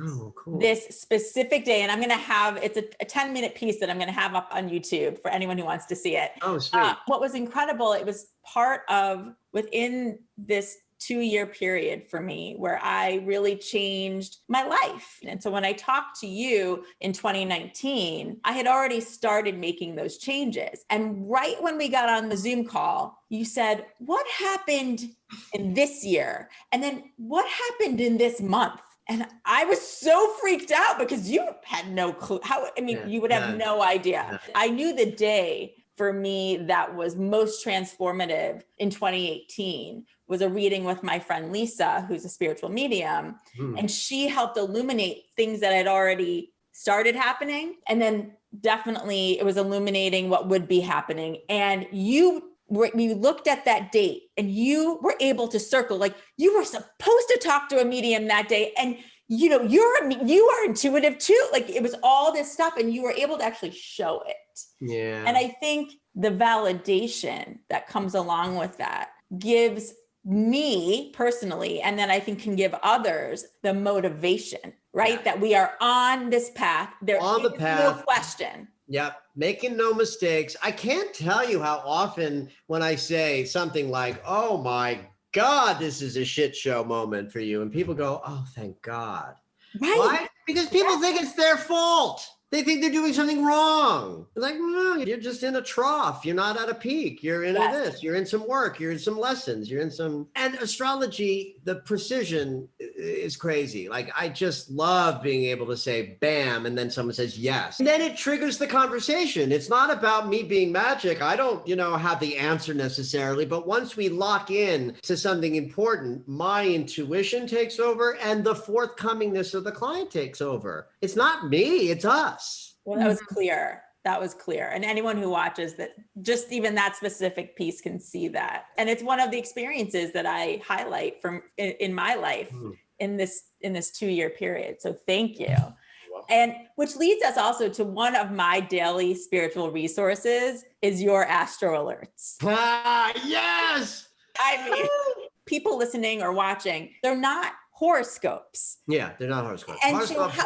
this specific day. And I'm going to have, it's a 10-minute piece that I'm going to have up on YouTube for anyone who wants to see it. Oh, sweet. What was incredible, it was part of within this 2-year period for me where I really changed my life. And so when I talked to you in 2019, I had already started making those changes. And right when we got on the Zoom call, you said, what happened in this year? And then what happened in this month? And I was so freaked out because you had no clue you would have no idea. Yeah. I knew the day for me that was most transformative in 2018 was a reading with my friend Lisa, who's a spiritual medium. And she helped illuminate things that had already started happening. And then definitely it was illuminating what would be happening. And you looked at that date and you were able to circle, like you were supposed to talk to a medium that day. And you know, you are intuitive too. Like it was all this stuff and you were able to actually show it. Yeah. And I think the validation that comes along with that gives me personally, and then I think can give others the motivation, right? That we are on this path. There is no question. Yep. Making no mistakes. I can't tell you how often when I say something like, oh my God, this is a shit show moment for you. And people go, oh, thank God. Right. Why? Because people think it's their fault. They think they're doing something wrong. It's like, no, you're just in a trough. You're not at a peak. You're in this. You're in some work. You're in some lessons. You're in some. And astrology, the precision is crazy. Like, I just love being able to say, bam, and then someone says yes. And then it triggers the conversation. It's not about me being magic. I don't, have the answer necessarily. But once we lock in to something important, my intuition takes over and the forthcomingness of the client takes over. It's not me. It's us. Well, that was clear. That was clear. And anyone who watches that, just even that specific piece can see that. And it's one of the experiences that I highlight from in my life in this 2-year period. So thank you. And which leads us also to one of my daily spiritual resources is your Astro Alerts. Ah, yes. I mean, people listening or watching, they're not horoscopes. Yeah, they're not horoscopes. And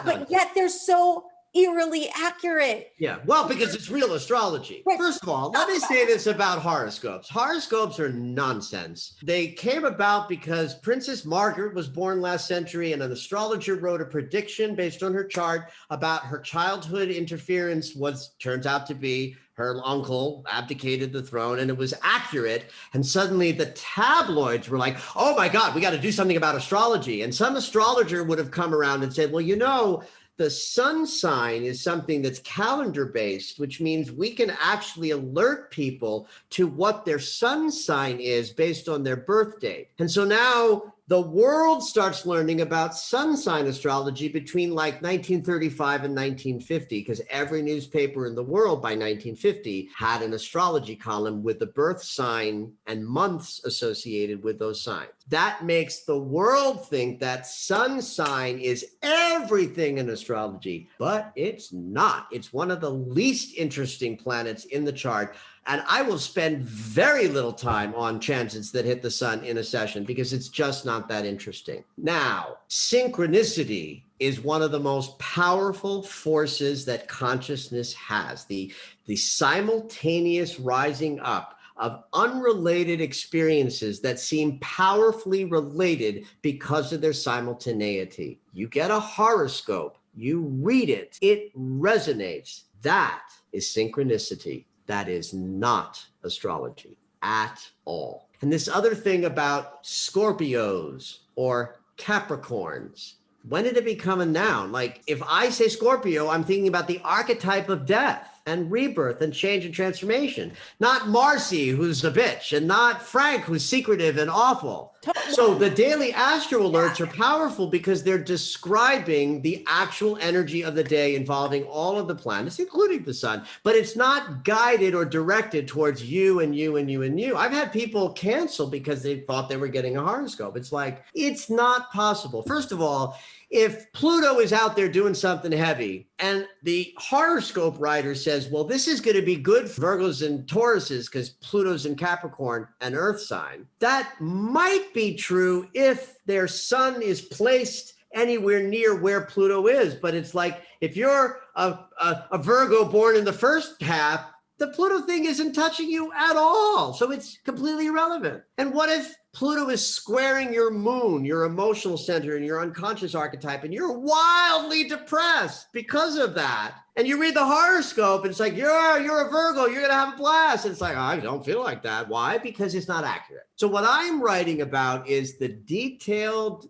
but yet they're so eerily accurate. Yeah, well, because it's real astrology. Right. First of all, let me say this about horoscopes. Horoscopes are nonsense. They came about because Princess Margaret was born last century and an astrologer wrote a prediction based on her chart about her childhood interference turns out to be her uncle abdicated the throne, and it was accurate. And suddenly the tabloids were like, oh my God, we got to do something about astrology. And some astrologer would have come around and said, well, the sun sign is something that's calendar based, which means we can actually alert people to what their sun sign is based on their birth date. And so now the world starts learning about sun sign astrology between like 1935 and 1950, because every newspaper in the world by 1950 had an astrology column with the birth sign and months associated with those signs. That makes the world think that sun sign is everything in astrology, but it's not. It's one of the least interesting planets in the chart. And I will spend very little time on transits that hit the sun in a session because it's just not that interesting. Now, synchronicity is one of the most powerful forces that consciousness has. The simultaneous rising up of unrelated experiences that seem powerfully related because of their simultaneity. You get a horoscope, you read it, it resonates. That is synchronicity. That is not astrology at all. And this other thing about Scorpios or Capricorns, when did it become a noun? Like if I say Scorpio, I'm thinking about the archetype of death and rebirth and change and transformation, not Marcy, who's a bitch, and not Frank, who's secretive and awful. So the daily astro alerts are powerful because they're describing the actual energy of the day involving all of the planets, including the sun, but it's not guided or directed towards you and you and you and you. I've had people cancel because they thought they were getting a horoscope. It's like, it's not possible. First of all, if Pluto is out there doing something heavy and the horoscope writer says, well, this is going to be good for Virgos and Tauruses because Pluto's in Capricorn, an earth sign, that might be true if their sun is placed anywhere near where Pluto is. But it's like, if you're a Virgo born in the first half, the Pluto thing isn't touching you at all. So it's completely irrelevant. And what if Pluto is squaring your moon, your emotional center, and your unconscious archetype, and you're wildly depressed because of that? And you read the horoscope, and it's like, you're a Virgo, you're going to have a blast. And it's like, I don't feel like that. Why? Because it's not accurate. So what I'm writing about is the detailed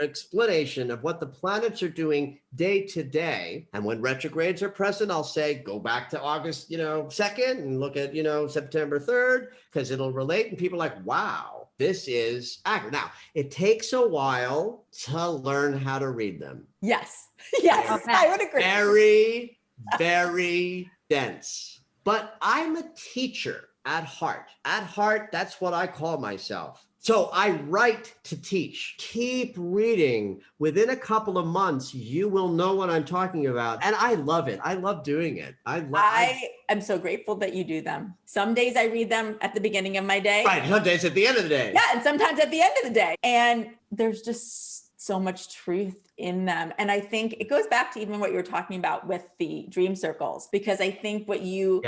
explanation of what the planets are doing day to day. And when retrogrades are present, I'll say, go back to August, 2nd and look at, September 3rd, because it'll relate. And people are like, wow, this is accurate. Now, it takes a while to learn how to read them. Yes. Yes, I would agree. Very, very dense. But I'm a teacher at heart. At heart, that's what I call myself. So I write to teach. Keep reading. Within a couple of months, you will know what I'm talking about. And I love it. I love doing it. I am so grateful that you do them. Some days I read them at the beginning of my day. Right. Some days at the end of the day. Yeah. And sometimes at the end of the day. And there's just so much truth in them. And I think it goes back to even what you were talking about with the dream circles, because I think what you're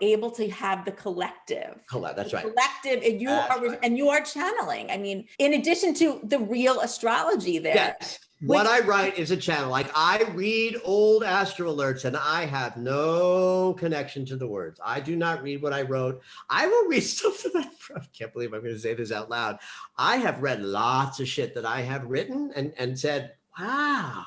able to have the collective. That's right. Collective, and you are channeling. I mean, in addition to the real astrology there. Yes. What I write is a channel. Like I read old astro alerts and I have no connection to the words. I do not read what I wrote. I will read stuff that I can't believe I'm going to say this out loud. I have read lots of shit that I have written and said, wow.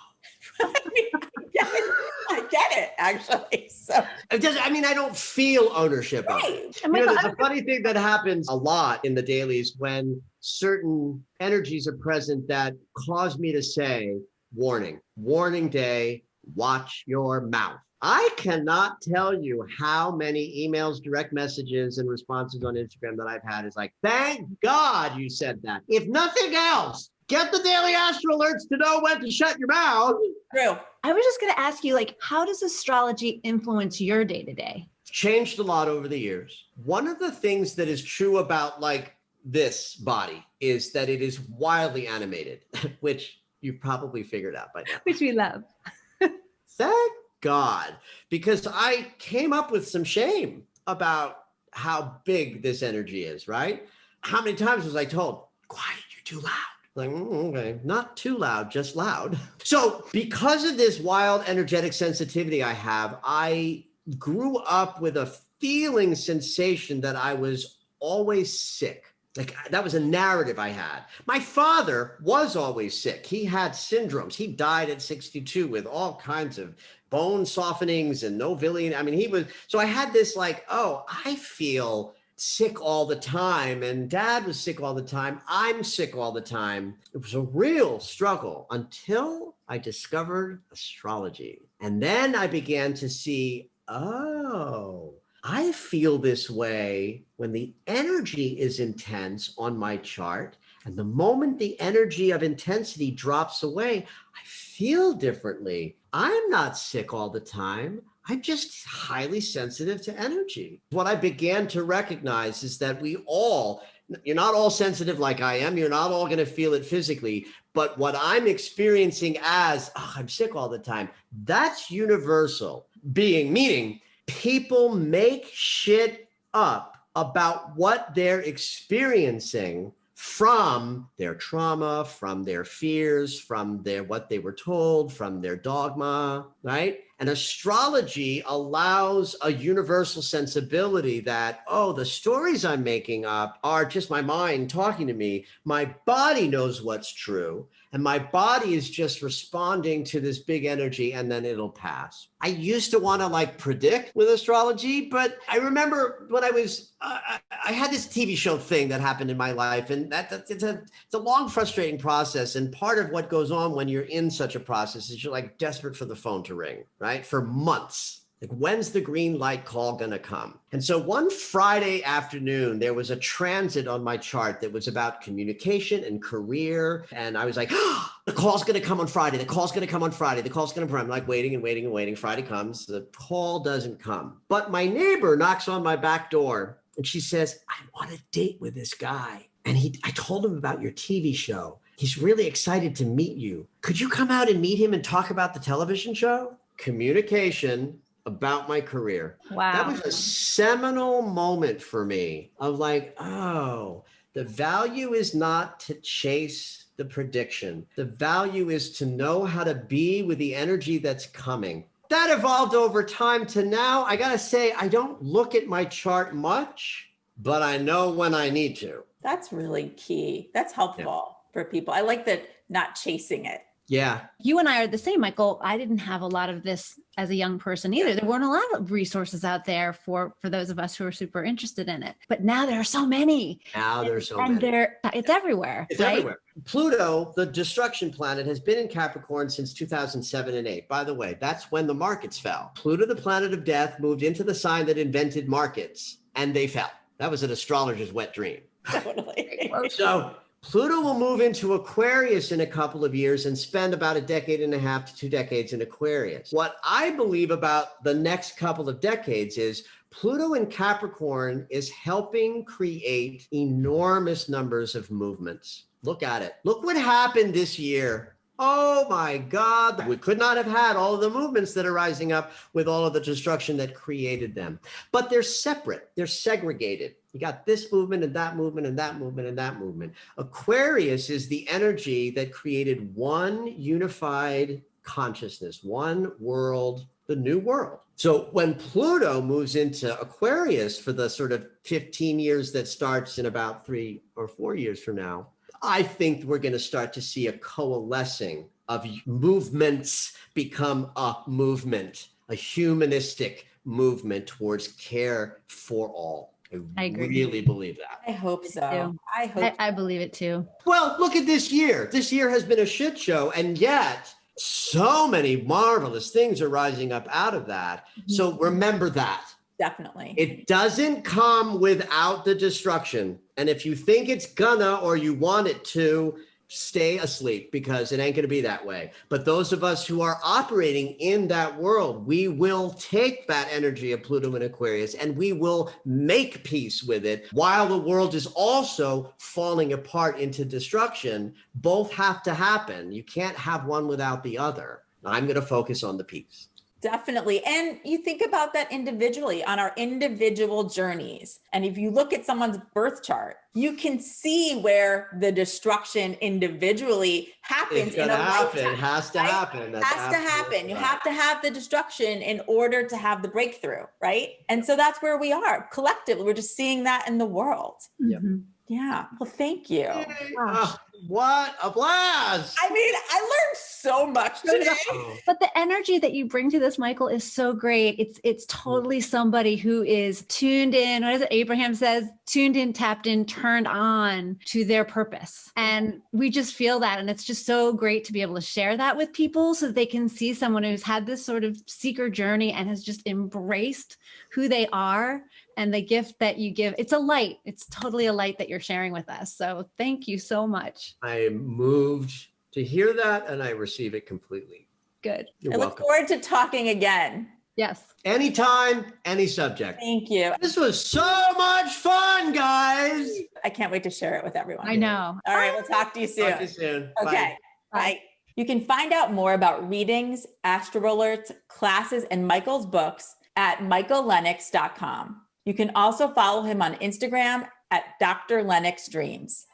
I get it, actually. So I don't feel ownership of it. There's a funny thing that happens a lot in the dailies when certain energies are present that cause me to say, warning day, watch your mouth. I cannot tell you how many emails, direct messages, and responses on Instagram that I've had is like, thank God you said that. If nothing else, get the daily astro alerts to know when to shut your mouth. True. I was just going to ask you, how does astrology influence your day-to-day? Changed a lot over the years. One of the things that is true about this body is that it is wildly animated, which you've probably figured out by now. Which we love. Thank God, because I came up with some shame about how big this energy is, right? How many times was I told, quiet, you're too loud. Like, okay, not too loud, just loud. So because of this wild energetic sensitivity I have, I grew up with a feeling sensation that I was always sick. Like that was a narrative I had. My father was always sick. He had syndromes. He died at 62 with all kinds of bone softenings and no villian. So I had this I feel sick all the time, and Dad was sick all the time. I'm sick all the time. It was a real struggle until I discovered astrology. And then I began to see, I feel this way when the energy is intense on my chart. And the moment the energy of intensity drops away, I feel differently. I'm not sick all the time. I'm just highly sensitive to energy. What I began to recognize is that you're not all sensitive like I am. You're not all going to feel it physically. But what I'm experiencing as, I'm sick all the time, that's universal. Meaning people make shit up about what they're experiencing from their trauma, from their fears, from what they were told, from their dogma, right? And astrology allows a universal sensibility that, oh, the stories I'm making up are just my mind talking to me. My body knows what's true. And my body is just responding to this big energy, and then it'll pass. I used to want to like predict with astrology, but I remember when I was, I had this TV show thing that happened in my life, and it's a long, frustrating process. And part of what goes on when you're in such a process is you're like desperate for the phone to ring, right? For months. Like, when's the green light call gonna come? And so one Friday afternoon, there was a transit on my chart that was about communication and career. And I was like, oh, the call's gonna come on Friday. The call's gonna come on Friday. The call's gonna come. I'm like waiting and waiting and waiting. Friday comes, the call doesn't come. But my neighbor knocks on my back door and she says, I want a date with this guy. And I told him about your TV show. He's really excited to meet you. Could you come out and meet him and talk about the television show? Communication about my career. Wow. That was a seminal moment for me of like, oh, the value is not to chase the prediction. The value is to know how to be with the energy that's coming. That evolved over time to now, I gotta say, I don't look at my chart much, but I know when I need to. That's really key. That's helpful for people. I like that, not chasing it. Yeah. You and I are the same, Michael. I didn't have a lot of this as a young person either. There weren't a lot of resources out there for those of us who are super interested in it. But now there are so many. Now there's so and many. It's everywhere. It's right? everywhere. Pluto, the destruction planet, has been in Capricorn since 2007 and 8. By the way, that's when the markets fell. Pluto, the planet of death, moved into the sign that invented markets, and they fell. That was an astrologer's wet dream. Totally. So Pluto will move into Aquarius in a couple of years and spend about a decade and a half to 2 decades in Aquarius. What I believe about the next couple of decades is Pluto in Capricorn is helping create enormous numbers of movements. Look at it. Look what happened this year. Oh my God, we could not have had all of the movements that are rising up with all of the destruction that created them. But they're separate, they're segregated. You got this movement and that movement and that movement and that movement. Aquarius is the energy that created one unified consciousness, one world, the new world. So when Pluto moves into Aquarius for the sort of 15 years that starts in about 3 or 4 years from now, I think we're going to start to see a coalescing of movements become a movement, a humanistic movement towards care for all. I agree. Really believe that. I hope so. I believe it too. Well, look at this year. This year has been a shit show, and yet so many marvelous things are rising up out of that. So remember that. Definitely. It doesn't come without the destruction. And if you think it's gonna or you want it to, stay asleep, because it ain't gonna be that way. But those of us who are operating in that world, we will take that energy of Pluto and Aquarius and we will make peace with it while the world is also falling apart into destruction. Both have to happen. You can't have one without the other. I'm gonna focus on the peace. Definitely. And you think about that individually on our individual journeys. And if you look at someone's birth chart, you can see where the destruction individually happens in a lifetime. It has to happen. It has to happen. You have to have the destruction in order to have the breakthrough, right? And so that's where we are collectively. We're just seeing that in the world. Yep. Yeah. Well, thank you. What a blast. I mean, I learned so much today. But the energy that you bring to this, Michael, is so great. It's totally somebody who is tuned in. What is it? Abraham says, tuned in, tapped in, turned on to their purpose. And we just feel that. And it's just so great to be able to share that with people so that they can see someone who's had this sort of seeker journey and has just embraced who they are. And the gift that you give, it's a light. It's totally a light that you're sharing with us. So thank you so much. I am moved to hear that, and I receive it completely. Good. You're I welcome. look forward to talking again. Yes. Anytime, any subject. Thank you. This was so much fun, guys. I can't wait to share it with everyone. I know. All right. We'll talk to you soon. Talk to you soon. Okay. Bye. Bye. You can find out more about readings, astroalerts, classes, and Michael's books at michaellennox.com. You can also follow him on Instagram at Dr. Lennox Dreams.